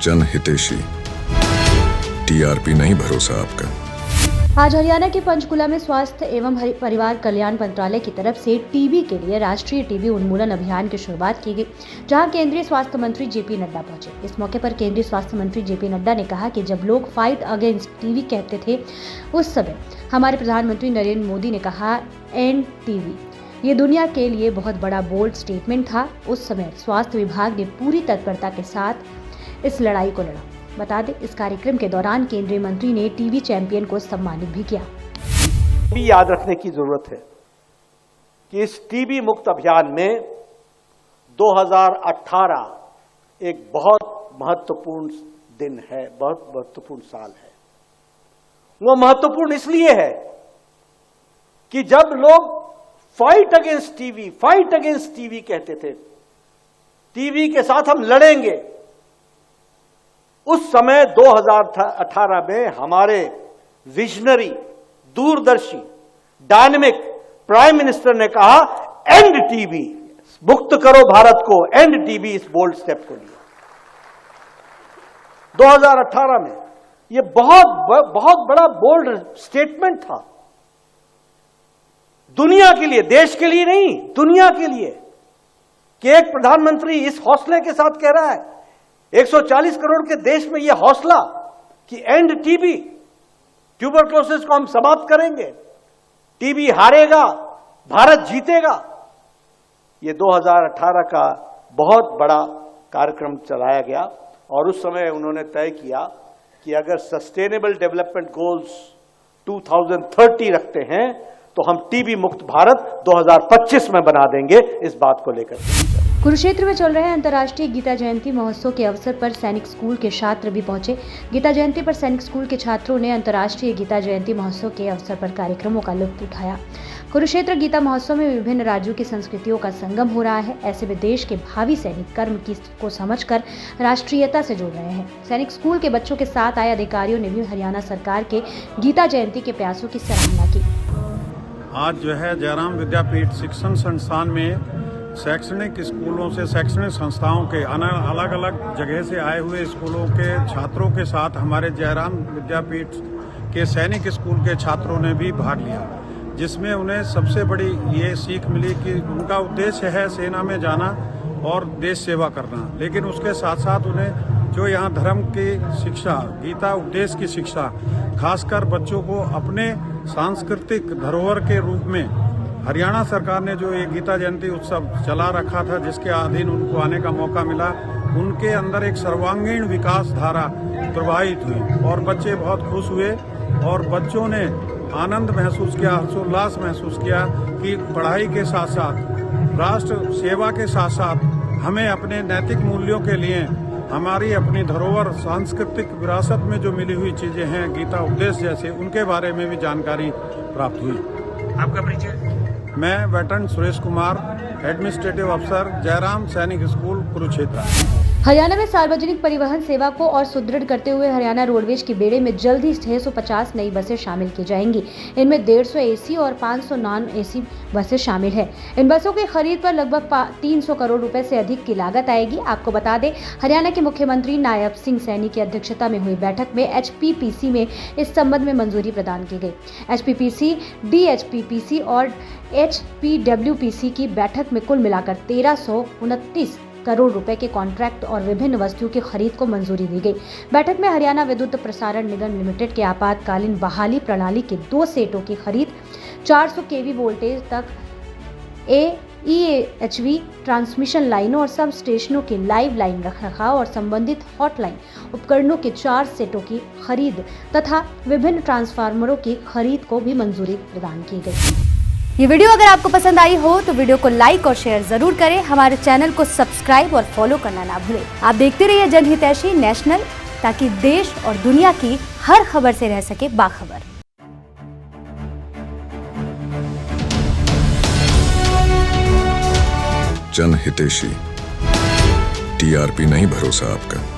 जन हितेशी, टीआरपी नहीं भरोसा आपका। आज हरियाणा के पंचकुला में स्वास्थ्य एवं परिवार कल्याण मंत्रालय की तरफ से टीबी के लिए राष्ट्रीय टीबी उन्मूलन अभियान की शुरुआत की गई, जहां केंद्रीय स्वास्थ्य मंत्री जेपी नड्डा पहुंचे। इस मौके पर केंद्रीय स्वास्थ्य मंत्री जेपी नड्डा ने कहा कि जब लोग फाइट अगेंस्ट टीबी कहते थे, उस समय हमारे प्रधानमंत्री नरेंद्र मोदी ने कहा एंड टीबी। ये दुनिया के लिए बहुत बड़ा बोल्ड स्टेटमेंट था। उस समय स्वास्थ्य विभाग ने पूरी तत्परता के साथ इस लड़ाई को लड़ा। बता दें, इस कार्यक्रम के दौरान केंद्रीय मंत्री ने टीबी चैंपियन को सम्मानित भी किया। भी याद रखने की जरूरत है कि इस टीबी मुक्त अभियान में 2018 एक बहुत महत्वपूर्ण दिन है, बहुत महत्वपूर्ण साल है। वो महत्वपूर्ण इसलिए है कि जब लोग फाइट अगेंस्ट टीबी कहते थे, टीबी के साथ हम लड़ेंगे, उस समय 2018 में हमारे विजनरी, दूरदर्शी, डायनेमिक प्राइम मिनिस्टर ने कहा एंड टीबी, मुक्त करो भारत को, एंड टीबी। इस बोल्ड स्टेप को लिया 2018 में। यह बहुत बड़ा बोल्ड स्टेटमेंट था दुनिया के लिए, देश के लिए नहीं, दुनिया के लिए, कि एक प्रधानमंत्री इस हौसले के साथ कह रहा है, 140 करोड़ के देश में यह हौसला कि एंड टीबी, ट्यूबरक्लोसिस को हम समाप्त करेंगे, टीबी हारेगा, भारत जीतेगा। यह 2018 का बहुत बड़ा कार्यक्रम चलाया गया और उस समय उन्होंने तय किया कि अगर सस्टेनेबल डेवलपमेंट गोल्स 2030 रखते हैं तो हम टीबी मुक्त भारत 2025 में बना देंगे। इस बात को लेकर कुरुक्षेत्र में चल रहे अंतर्राष्ट्रीय गीता जयंती महोत्सव के अवसर पर सैनिक स्कूल के छात्र भी पहुंचे। गीता जयंती पर सैनिक स्कूल के छात्रों ने अंतर्राष्ट्रीय गीता जयंती महोत्सव के अवसर पर कार्यक्रमों का लुत्फ उठाया। कुरुक्षेत्र गीता महोत्सव में विभिन्न राज्यों की संस्कृतियों का संगम हो रहा है। ऐसे में देश के भावी सैनिक कर्म को समझकर राष्ट्रीयता से जुड़ रहे हैं। सैनिक स्कूल के बच्चों के साथ आए अधिकारियों ने भी हरियाणा सरकार के गीता जयंती के प्रयासों की सराहना की। आज जो है जयराम विद्यापीठ शिक्षण संस्थान में शैक्षणिक स्कूलों से, शैक्षणिक संस्थाओं के अलग अलग जगह से आए हुए स्कूलों के छात्रों के साथ हमारे जयराम विद्यापीठ के सैनिक स्कूल के छात्रों ने भी भाग लिया, जिसमें उन्हें सबसे बड़ी ये सीख मिली कि उनका उद्देश्य है सेना में जाना और देश सेवा करना, लेकिन उसके साथ साथ उन्हें जो यहाँ धर्म की शिक्षा, गीता उपदेश की शिक्षा, खासकर बच्चों को अपने सांस्कृतिक धरोहर के रूप में हरियाणा सरकार ने जो ये गीता जयंती उत्सव चला रखा था, जिसके अधीन उनको आने का मौका मिला, उनके अंदर एक सर्वांगीण विकास धारा प्रवाहित हुई और बच्चे बहुत खुश हुए और बच्चों ने आनंद महसूस किया, हर्षोल्लास महसूस किया कि पढ़ाई के साथ साथ, राष्ट्र सेवा के साथ साथ हमें अपने नैतिक मूल्यों के लिए हमारी अपनी धरोहर, सांस्कृतिक विरासत में जो मिली हुई चीजें हैं, गीता उपदेश जैसे, उनके बारे में भी जानकारी प्राप्त हुई। आपका परिचय? मैं वेटरन सुरेश कुमार, एडमिनिस्ट्रेटिव अफसर, जयराम सैनिक स्कूल, कुरुक्षेत्र। हरियाणा में सार्वजनिक परिवहन सेवा को और सुदृढ़ करते हुए हरियाणा रोडवेज के बेड़े में जल्द ही 650 नई बसें शामिल की जाएंगी। इनमें 150 एसी और 500 नॉन एसी बसें शामिल हैं। इन बसों की खरीद पर लगभग 300 करोड़ रुपए से अधिक की लागत आएगी। आपको बता दें, हरियाणा के मुख्यमंत्री नायब सिंह सैनी की अध्यक्षता में हुई बैठक में एचपीपीसी में इस संबंध में मंजूरी प्रदान की गई। एचपीपीसी, डीएचपीपीसी और एचपीडब्ल्यूपीसी की बैठक में कुल मिलाकर 1329 करोड़ रुपए के कॉन्ट्रैक्ट और विभिन्न वस्तुओं की खरीद को मंजूरी दी गई। बैठक में हरियाणा विद्युत प्रसारण निगम लिमिटेड के आपातकालीन बहाली प्रणाली के 2 सेटों की खरीद, 400 केवी वोल्टेज तक एईएचवी ट्रांसमिशन लाइनों और सब स्टेशनों के लाइव लाइन रखरखाव और संबंधित हॉटलाइन उपकरणों के 4 सेटों की खरीद तथा विभिन्न ट्रांसफार्मरों की खरीद को भी मंजूरी प्रदान की गई। ये वीडियो अगर आपको पसंद आई हो तो वीडियो को लाइक और शेयर जरूर करें। हमारे चैनल को सब्सक्राइब और फॉलो करना ना भूलें। आप देखते रहिए जनहितैषी नेशनल, ताकि देश और दुनिया की हर खबर से रह सके बाखबर। जन हितेशी, टीआरपी नहीं भरोसा आपका।